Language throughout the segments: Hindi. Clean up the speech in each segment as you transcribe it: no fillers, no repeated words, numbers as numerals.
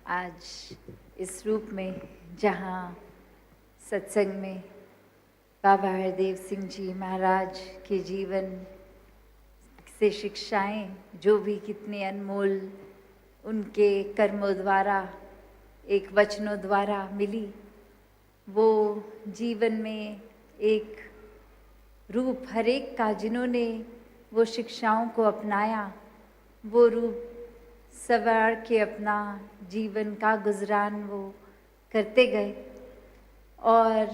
आज इस रूप में जहाँ सत्संग में बाबा हरदेव सिंह जी महाराज के जीवन से शिक्षाएं जो भी कितने अनमोल उनके कर्मों द्वारा एक वचनों द्वारा मिली, वो जीवन में एक रूप हर एक का जिन्होंने वो शिक्षाओं को अपनाया, वो रूप सवार के अपना जीवन का गुजरान वो करते गए। और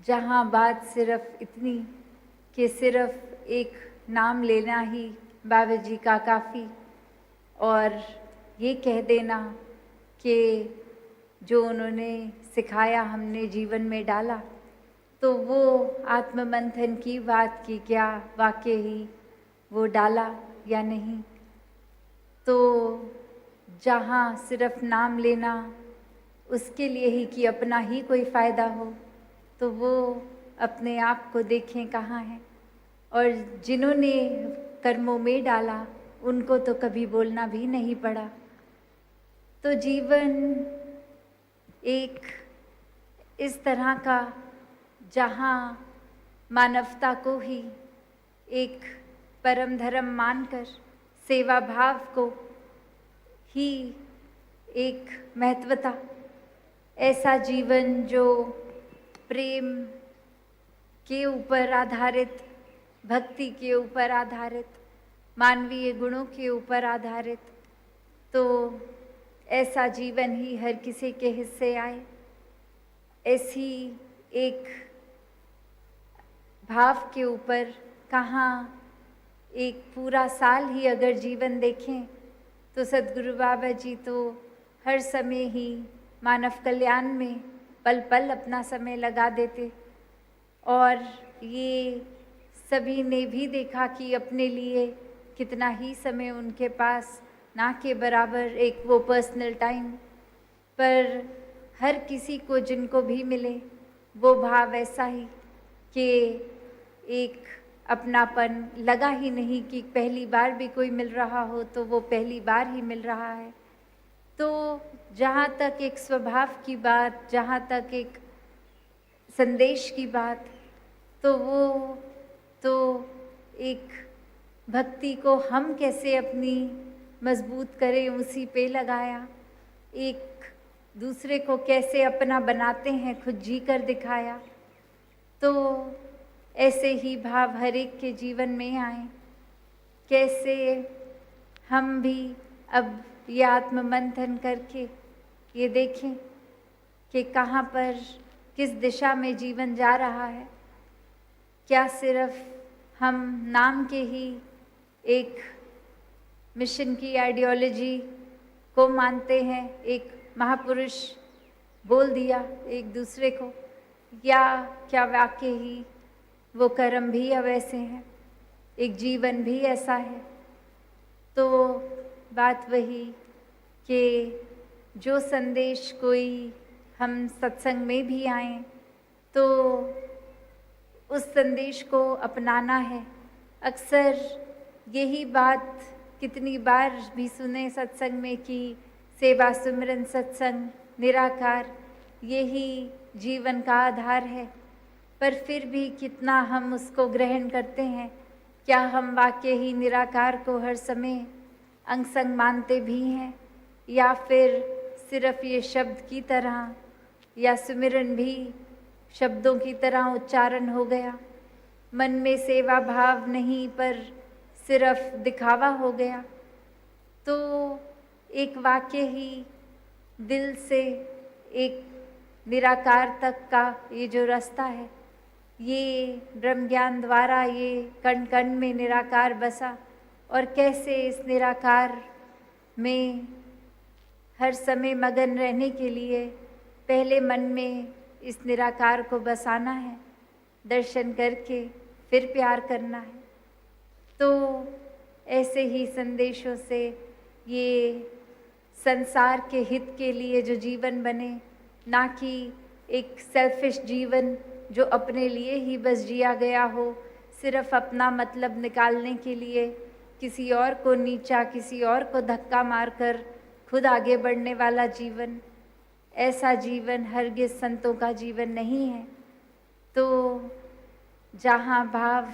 जहाँ बात सिर्फ इतनी कि सिर्फ एक नाम लेना ही बाबा जी का काफ़ी, और ये कह देना कि जो उन्होंने सिखाया हमने जीवन में डाला, तो वो आत्ममंथन की बात की क्या वाकई ही वो डाला या नहीं। तो जहाँ सिर्फ नाम लेना उसके लिए ही कि अपना ही कोई फ़ायदा हो, तो वो अपने आप को देखें कहाँ हैं। और जिन्होंने कर्मों में डाला उनको तो कभी बोलना भी नहीं पड़ा। तो जीवन एक इस तरह का जहाँ मानवता को ही एक परम धर्म मानकर सेवा भाव को ही एक महत्वता, ऐसा जीवन जो प्रेम के ऊपर आधारित, भक्ति के ऊपर आधारित, मानवीय गुणों के ऊपर आधारित, तो ऐसा जीवन ही हर किसी के हिस्से आए। ऐसी एक भाव के ऊपर कहाँ एक पूरा साल ही अगर जीवन देखें तो सद्गुरु बाबा जी तो हर समय ही मानव कल्याण में पल पल अपना समय लगा देते। और ये सभी ने भी देखा कि अपने लिए कितना ही समय उनके पास ना के बराबर एक वो पर्सनल टाइम, पर हर किसी को जिनको भी मिले वो भाव ऐसा ही कि एक अपनापन लगा ही नहीं कि पहली बार भी कोई मिल रहा हो तो वो पहली बार ही मिल रहा है। तो जहाँ तक एक स्वभाव की बात, जहाँ तक एक संदेश की बात, तो वो तो एक भक्ति को हम कैसे अपनी मजबूत करें उसी पे लगाया, एक दूसरे को कैसे अपना बनाते हैं खुद जी कर दिखाया। तो ऐसे ही भाव हर एक के जीवन में आए, कैसे हम भी अब ये आत्ममंथन करके ये देखें कि कहाँ पर किस दिशा में जीवन जा रहा है। क्या सिर्फ हम नाम के ही एक मिशन की आइडियोलॉजी को मानते हैं, एक महापुरुष बोल दिया एक दूसरे को, या क्या वाकई ही वो कर्म भी अब ऐसे हैं, एक जीवन भी ऐसा है। तो बात वही कि जो संदेश कोई हम सत्संग में भी आए तो उस संदेश को अपनाना है। अक्सर यही बात कितनी बार भी सुने सत्संग में कि सेवा सुमिरन सत्संग निराकार यही जीवन का आधार है, पर फिर भी कितना हम उसको ग्रहण करते हैं। क्या हम वाकई ही निराकार को हर समय अंग संग मानते भी हैं, या फिर सिर्फ ये शब्द की तरह या सुमिरन भी शब्दों की तरह उच्चारण हो गया, मन में सेवा भाव नहीं पर सिर्फ दिखावा हो गया। तो एक वाकई ही दिल से एक निराकार तक का ये जो रास्ता है, ये ब्रह्म ज्ञान द्वारा ये कण कण में निराकार बसा, और कैसे इस निराकार में हर समय मगन रहने के लिए पहले मन में इस निराकार को बसाना है, दर्शन करके फिर प्यार करना है। तो ऐसे ही संदेशों से ये संसार के हित के लिए जो जीवन बने, ना कि एक सेल्फिश जीवन जो अपने लिए ही बस जिया गया हो, सिर्फ अपना मतलब निकालने के लिए किसी और को नीचा, किसी और को धक्का मारकर खुद आगे बढ़ने वाला जीवन, ऐसा जीवन हरगिज़ संतों का जीवन नहीं है। तो जहाँ भाव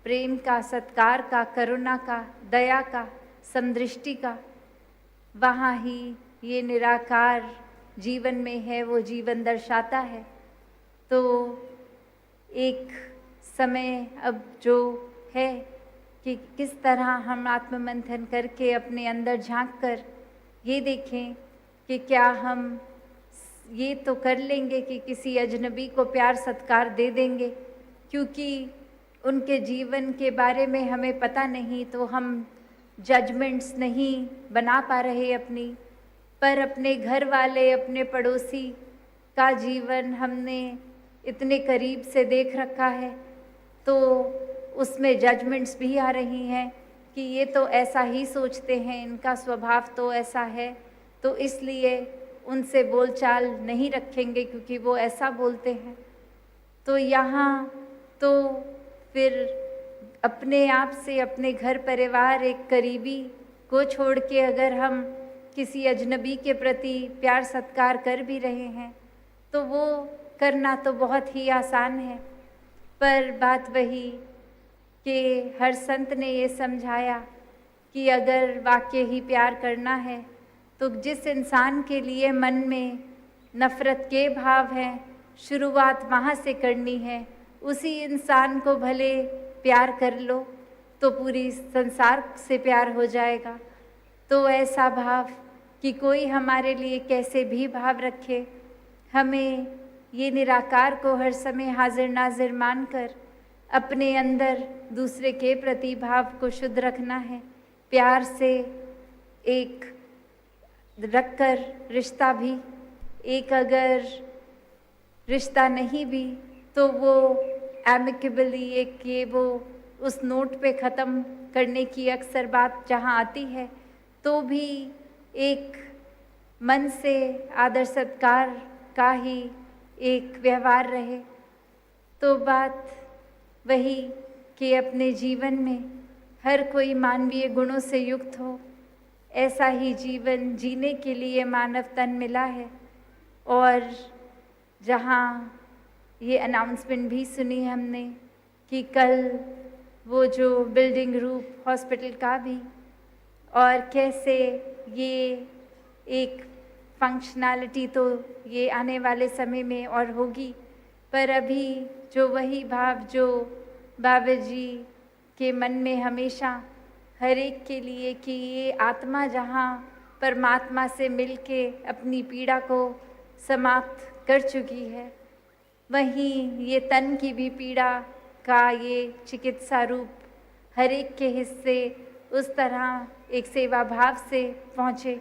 प्रेम का, सत्कार का, करुणा का, दया का, समदृष्टि का, वहाँ ही ये निराकार जीवन में है, वो जीवन दर्शाता है। तो एक समय अब जो है कि किस तरह हम आत्ममंथन करके अपने अंदर झांक कर ये देखें कि क्या हम ये तो कर लेंगे कि किसी अजनबी को प्यार सत्कार दे देंगे, क्योंकि उनके जीवन के बारे में हमें पता नहीं, तो हम जजमेंट्स नहीं बना पा रहे अपनी। पर अपने घर वाले, अपने पड़ोसी का जीवन हमने इतने करीब से देख रखा है, तो उसमें जजमेंट्स भी आ रही हैं कि ये तो ऐसा ही सोचते हैं, इनका स्वभाव तो ऐसा है, तो इसलिए उनसे बोलचाल नहीं रखेंगे क्योंकि वो ऐसा बोलते हैं। तो यहाँ तो फिर अपने आप से, अपने घर परिवार, एक करीबी को छोड़ के अगर हम किसी अजनबी के प्रति प्यार सत्कार कर भी रहे हैं तो वो करना तो बहुत ही आसान है। पर बात वही कि हर संत ने ये समझाया कि अगर वाकई ही प्यार करना है तो जिस इंसान के लिए मन में नफ़रत के भाव हैं, शुरुआत वहाँ से करनी है। उसी इंसान को भले प्यार कर लो तो पूरी संसार से प्यार हो जाएगा। तो ऐसा भाव कि कोई हमारे लिए कैसे भी भाव रखे, हमें ये निराकार को हर समय हाजिर नाजिर मानकर अपने अंदर दूसरे के प्रति भाव को शुद्ध रखना है। प्यार से एक रखकर रिश्ता भी, एक अगर रिश्ता नहीं भी तो वो एमिकेबली, एक ये वो उस नोट पे ख़त्म करने की अक्सर बात जहाँ आती है, तो भी एक मन से आदर सत्कार का ही एक व्यवहार रहे। तो बात वही कि अपने जीवन में हर कोई मानवीय गुणों से युक्त हो, ऐसा ही जीवन जीने के लिए मानव तन मिला है। और जहाँ ये अनाउंसमेंट भी सुनी हमने कि कल वो जो बिल्डिंग रूप हॉस्पिटल का भी, और कैसे ये एक फंक्शनैलिटी तो ये आने वाले समय में और होगी, पर अभी जो वही भाव जो बाबा जी के मन में हमेशा हर एक के लिए कि ये आत्मा जहाँ परमात्मा से मिलके अपनी पीड़ा को समाप्त कर चुकी है, वहीं ये तन की भी पीड़ा का ये चिकित्सा रूप हर एक के हिस्से उस तरह एक सेवा भाव से पहुँचे।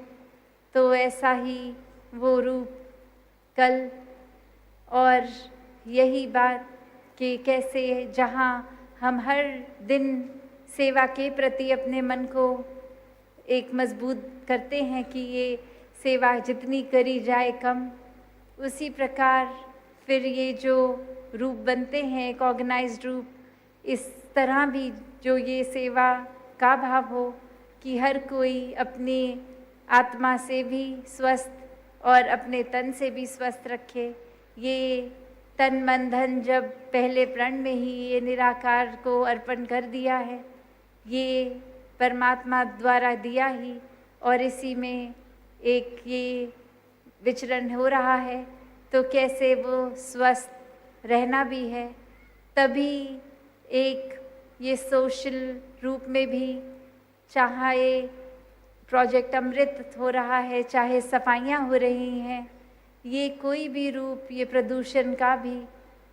तो ऐसा ही वो रूप कल, और यही बात कि कैसे जहाँ हम हर दिन सेवा के प्रति अपने मन को एक मजबूत करते हैं कि ये सेवा जितनी करी जाए कम, उसी प्रकार फिर ये जो रूप बनते हैं एक ऑर्गेनाइज्ड रूप, इस तरह भी जो ये सेवा का भाव हो कि हर कोई अपनी आत्मा से भी स्वस्थ और अपने तन से भी स्वस्थ रखे। ये तन मन धन जब पहले प्रण में ही ये निराकार को अर्पण कर दिया है, ये परमात्मा द्वारा दिया ही, और इसी में एक ये विचरण हो रहा है, तो कैसे वो स्वस्थ रहना भी है। तभी एक ये सोशल रूप में भी, चाहे प्रोजेक्ट अमृत हो रहा है, चाहे सफाइयाँ हो रही हैं, ये कोई भी रूप, ये प्रदूषण का भी,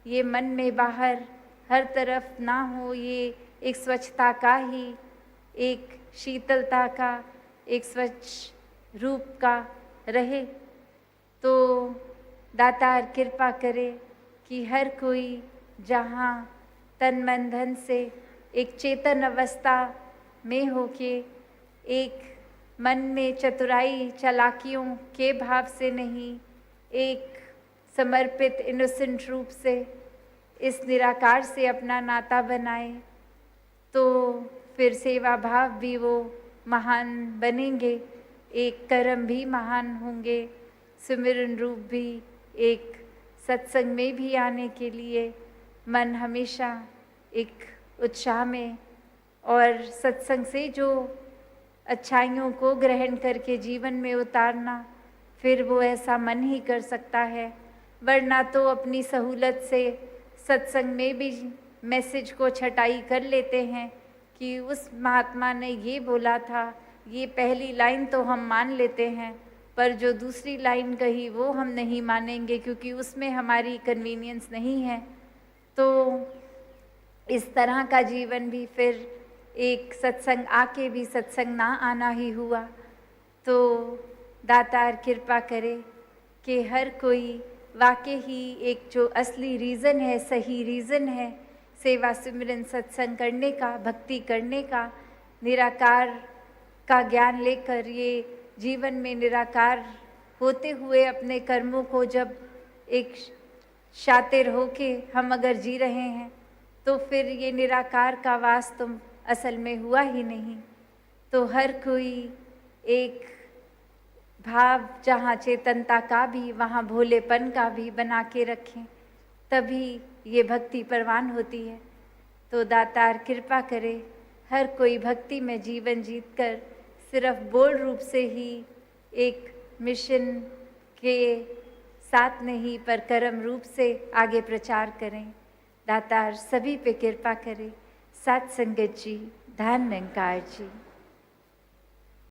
ये मन में बाहर हर तरफ ना हो, ये एक स्वच्छता का ही, एक शीतलता का, एक स्वच्छ रूप का रहे। तो दातार कृपा करे कि हर कोई जहाँ तन मन धन से एक चेतन अवस्था में होके, एक मन में चतुराई चालाकियों के भाव से नहीं, एक समर्पित इनोसेंट रूप से इस निराकार से अपना नाता बनाए, तो फिर सेवा भाव भी वो महान बनेंगे। एक कर्म भी महान होंगे, सुमिरन रूप भी एक सत्संग में भी आने के लिए मन हमेशा एक उत्साह में, और सत्संग से जो अच्छाइयों को ग्रहण करके जीवन में उतारना, फिर वो ऐसा मन ही कर सकता है। वरना तो अपनी सहूलत से सत्संग में भी मैसेज को छटाई कर लेते हैं कि उस महात्मा ने ये बोला था, ये पहली लाइन तो हम मान लेते हैं, पर जो दूसरी लाइन कही वो हम नहीं मानेंगे क्योंकि उसमें हमारी कन्वीनियंस नहीं है। तो इस तरह का जीवन भी फिर एक सत्संग आके भी सत्संग ना आना ही हुआ। तो दातार कृपा करे कि हर कोई वाकई ही एक जो असली रीज़न है, सही रीज़न है सेवा सिमरन सत्संग करने का, भक्ति करने का, निराकार का ज्ञान लेकर ये जीवन में निराकार होते हुए अपने कर्मों को जब एक शातिर होके हम अगर जी रहे हैं तो फिर ये निराकार का वास तो असल में हुआ ही नहीं। तो हर कोई एक भाव जहाँ चेतनता का भी वहाँ भोलेपन का भी बना के रखें, तभी ये भक्ति परवान होती है। तो दातार कृपा करे हर कोई भक्ति में जीवन जीतकर सिर्फ बोल रूप से ही एक मिशन के साथ नहीं पर कर्म रूप से आगे प्रचार करें। दातार सभी पे कृपा करे। सात संगत जी, धन निरंकार जी।